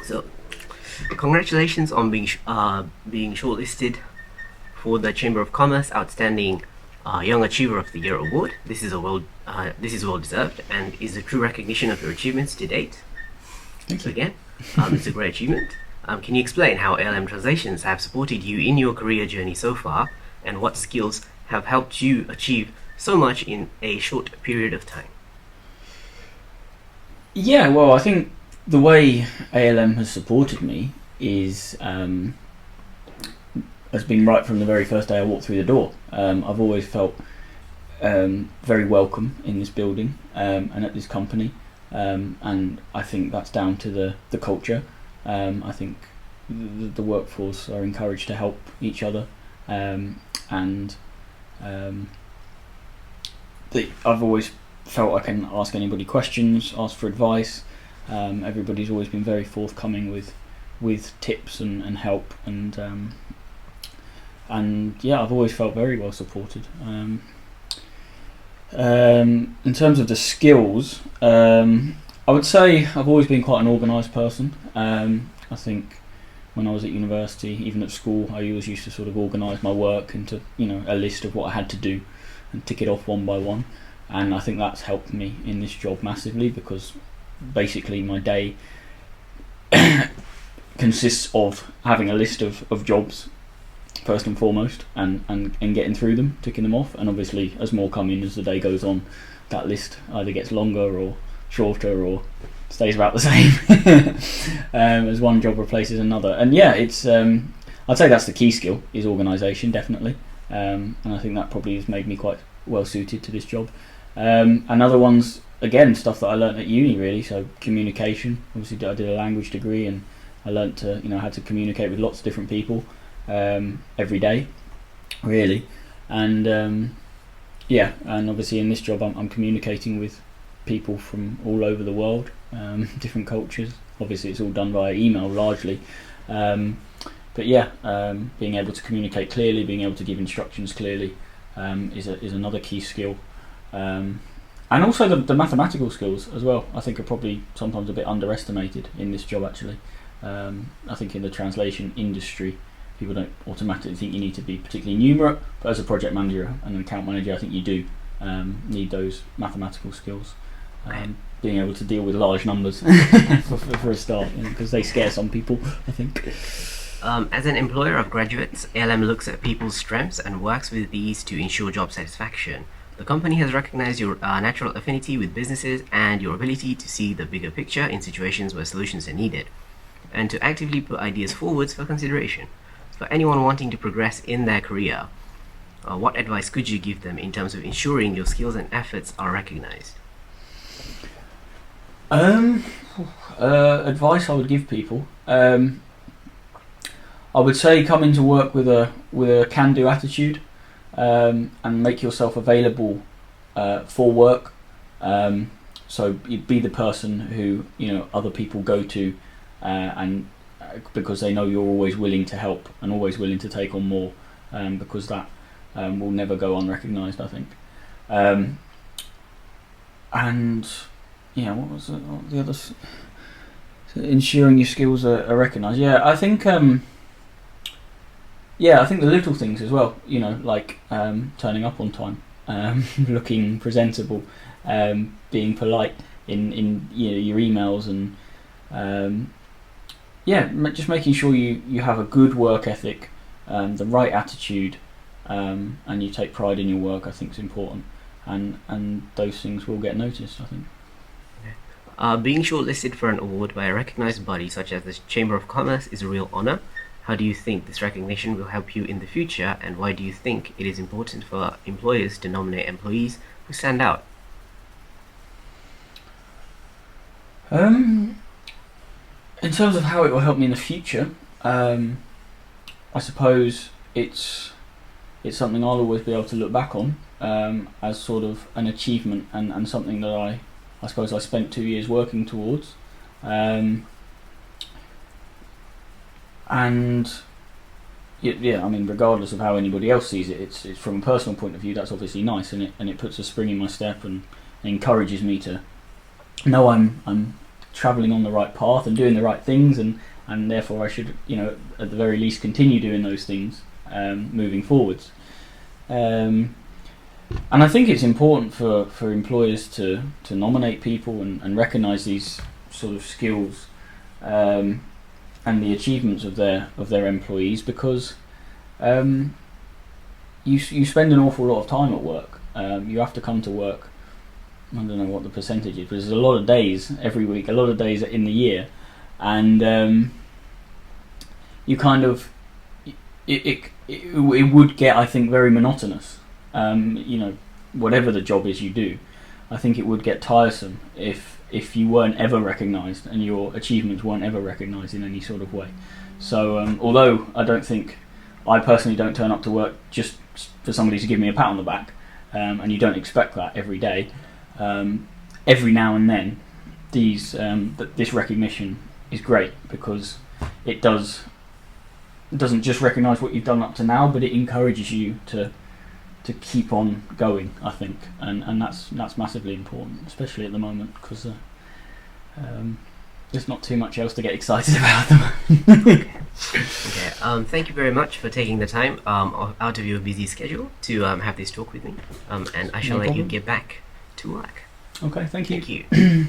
So, congratulations on being shortlisted for the Chamber of Commerce Outstanding Young Achiever of the Year award. This is well deserved and is a true recognition of your achievements to date. Thank you. Again, it's a great achievement. Can you explain how ALM translations have supported you in your career journey so far, and what skills have helped you achieve so much in a short period of time? Yeah, well, I think the way ALM has supported me has been right from the very first day I walked through the door. I've always felt very welcome in this building and at this company, and I think that's down to the culture. I think the workforce are encouraged to help each other, and I've always felt I can ask anybody questions, ask for advice. Everybody's always been very forthcoming with tips and help, and yeah, I've always felt very well supported. In terms of the skills, I would say I've always been quite an organised person. I think when I was at university, even at school, I always used to sort of organise my work into a list of what I had to do and tick it off one by one. And I think that's helped me in this job massively, because basically my day consists of having a list of jobs first and foremost, and getting through them, ticking them off. And obviously as more come in as the day goes on, that list either gets longer or shorter or stays about the same as one job replaces another. And yeah, it's I'd say that's the key skill, is organisation, definitely, and I think that probably has made me quite well suited to this job. And other ones, again, stuff that I learnt at uni, really. So communication, obviously I did a language degree, and I learnt to how to communicate with lots of different people every day, really. And yeah, and obviously in this job I'm communicating with people from all over the world, different cultures. Obviously it's all done via email largely, but yeah, being able to communicate clearly, being able to give instructions clearly is another key skill, and also the mathematical skills as well, I think, are probably sometimes a bit underestimated in this job, actually. I think in the translation industry, people don't automatically think you need to be particularly numerate, but as a project manager and an account manager, I think you do need those mathematical skills. Being able to deal with large numbers for a start, because they scare some people, I think. As an employer of graduates, ALM looks at people's strengths and works with these to ensure job satisfaction. The company has recognized your natural affinity with businesses and your ability to see the bigger picture in situations where solutions are needed, and to actively put ideas forwards for consideration. For anyone wanting to progress in their career, what advice could you give them in terms of ensuring your skills and efforts are recognized? Advice I would give people, I would say come into work with a can-do attitude, and make yourself available for work. So you'd be the person who other people go to, and because they know you're always willing to help and always willing to take on more, because that will never go unrecognised, I think. And what was the other? Ensuring your skills are recognised. Yeah, I think. I think the little things as well. Like turning up on time, looking presentable, being polite in your emails, and just making sure you have a good work ethic, the right attitude, and you take pride in your work, I think is important, and those things will get noticed, I think. Being shortlisted for an award by a recognized body such as the Chamber of Commerce is a real honor. How do you think this recognition will help you in the future, and why do you think it is important for employers to nominate employees who stand out? In terms of how it will help me in the future, I suppose it's something I'll always be able to look back on as sort of an achievement, and something that I suppose I spent 2 years working towards, and yeah, I mean, regardless of how anybody else sees it, it's from a personal point of view, that's obviously nice, and it puts a spring in my step and encourages me to know I'm travelling on the right path and doing the right things, and therefore I should, at the very least, continue doing those things moving forwards. And I think it's important for employers to nominate people and recognise these sort of skills and the achievements of their employees, because you spend an awful lot of time at work. You have to come to work. I don't know what the percentage is, but there's a lot of days every week, a lot of days in the year, and you kind of it would get, I think, very monotonous. Whatever the job is you do, I think it would get tiresome if you weren't ever recognised and your achievements weren't ever recognised in any sort of way. So although I personally don't turn up to work just for somebody to give me a pat on the back, and you don't expect that every day, every now and then this recognition is great, because it doesn't just recognise what you've done up to now, but it encourages you to keep on going, I think, and that's massively important, especially at the moment, because there's not too much else to get excited about at the moment. Okay. Thank you very much for taking the time out of your busy schedule to have this talk with me, and I shall let you get back to work. Okay, thank you. Thank you.